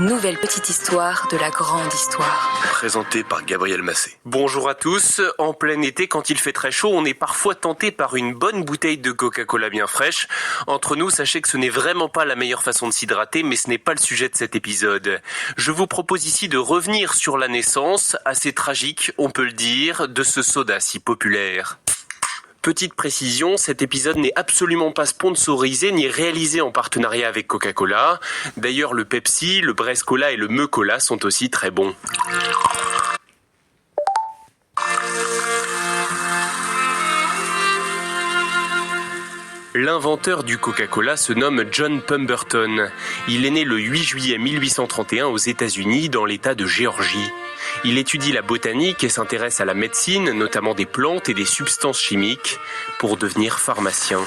Nouvelle petite histoire de la grande histoire. Présenté par Gabriel Massé. Bonjour à tous. En plein été, quand il fait très chaud, on est parfois tenté par une bonne bouteille de Coca-Cola bien fraîche. Entre nous, sachez que ce n'est vraiment pas la meilleure façon de s'hydrater, mais ce n'est pas le sujet de cet épisode. Je vous propose ici de revenir sur la naissance, assez tragique, on peut le dire, de ce soda si populaire. Petite précision, cet épisode n'est absolument pas sponsorisé ni réalisé en partenariat avec Coca-Cola. D'ailleurs, le Pepsi, le Bress Cola et le Me Cola sont aussi très bons. L'inventeur du Coca-Cola se nomme John Pemberton. Il est né le 8 juillet 1831 aux États-Unis, dans l'État de Géorgie. Il étudie la botanique et s'intéresse à la médecine, notamment des plantes et des substances chimiques, pour devenir pharmacien.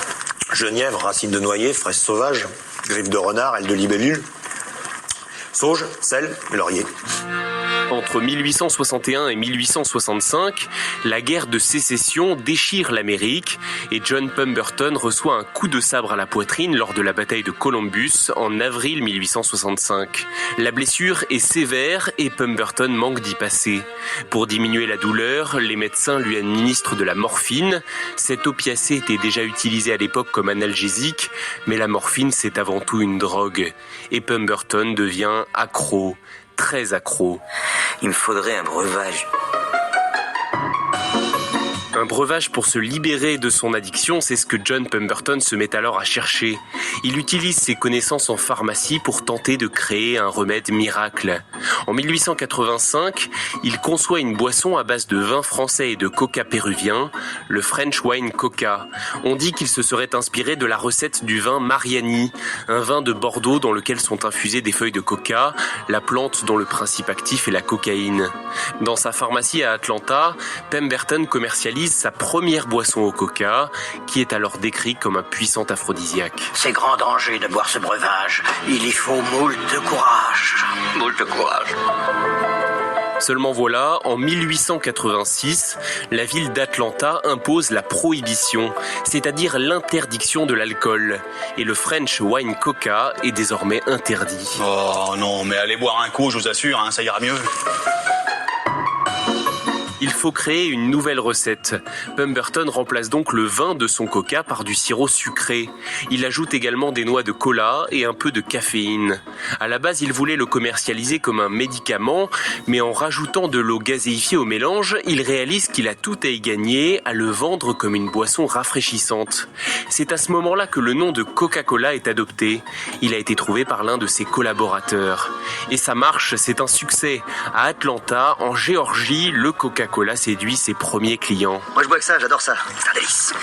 Genièvre, racines de noyer, fraises sauvages, griffes de renard, ailes de libellule, sauge, sel et laurier. Entre 1861 et 1865, la guerre de sécession déchire l'Amérique et John Pemberton reçoit un coup de sabre à la poitrine lors de la bataille de Columbus en avril 1865. La blessure est sévère et Pemberton manque d'y passer. Pour diminuer la douleur, les médecins lui administrent de la morphine. Cet opiacé était déjà utilisé à l'époque comme analgésique, mais la morphine c'est avant tout une drogue. Et Pemberton devient accro. Très accro. Il me faudrait un breuvage. Un breuvage pour se libérer de son addiction, c'est ce que John Pemberton se met alors à chercher. Il utilise ses connaissances en pharmacie pour tenter de créer un remède miracle. En 1885, il conçoit une boisson à base de vin français et de coca péruvien, le French Wine Coca. On dit qu'il se serait inspiré de la recette du vin Mariani, un vin de Bordeaux dans lequel sont infusées des feuilles de coca, la plante dont le principe actif est la cocaïne. Dans sa pharmacie à Atlanta, Pemberton commercialise sa première boisson au coca, qui est alors décrit comme un puissant aphrodisiaque. C'est grand danger de boire ce breuvage. Il y faut moult de courage. Moult de courage. Seulement voilà, en 1886, la ville d'Atlanta impose la prohibition, c'est-à-dire l'interdiction de l'alcool. Et le French Wine Coca est désormais interdit. Oh non, mais allez boire un coup, je vous assure, ça ira mieux. Il faut créer une nouvelle recette. Pemberton remplace donc le vin de son coca par du sirop sucré. Il ajoute également des noix de cola et un peu de caféine. À la base, il voulait le commercialiser comme un médicament, mais en rajoutant de l'eau gazéifiée au mélange, il réalise qu'il a tout à y gagner à le vendre comme une boisson rafraîchissante. C'est à ce moment-là que le nom de Coca-Cola est adopté. Il a été trouvé par l'un de ses collaborateurs. Et ça marche, c'est un succès. À Atlanta, en Géorgie, le Coca-Cola séduit ses premiers clients. Moi je bois que ça, j'adore ça. C'est un délice.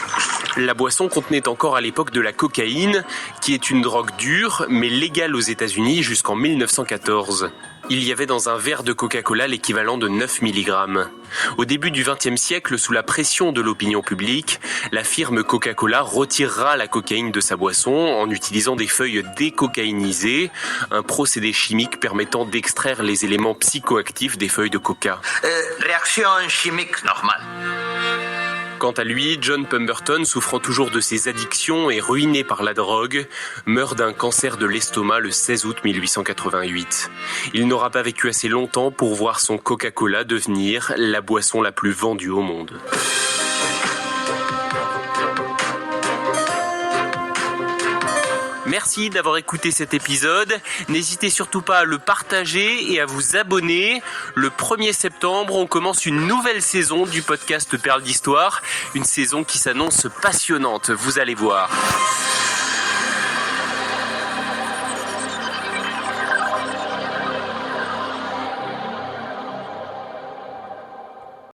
La boisson contenait encore à l'époque de la cocaïne, qui est une drogue dure, mais légale aux États-Unis jusqu'en 1914. Il y avait dans un verre de Coca-Cola l'équivalent de 9 mg. Au début du XXe siècle, sous la pression de l'opinion publique, la firme Coca-Cola retirera la cocaïne de sa boisson en utilisant des feuilles décocaïnisées, un procédé chimique permettant d'extraire les éléments psychoactifs des feuilles de coca. Réaction chimique normale. Quant à lui, John Pemberton, souffrant toujours de ses addictions et ruiné par la drogue, meurt d'un cancer de l'estomac le 16 août 1888. Il n'aura pas vécu assez longtemps pour voir son Coca-Cola devenir la boisson la plus vendue au monde. Merci d'avoir écouté cet épisode. N'hésitez surtout pas à le partager et à vous abonner. Le 1er septembre, on commence une nouvelle saison du podcast Perles d'Histoire. Une saison qui s'annonce passionnante, vous allez voir.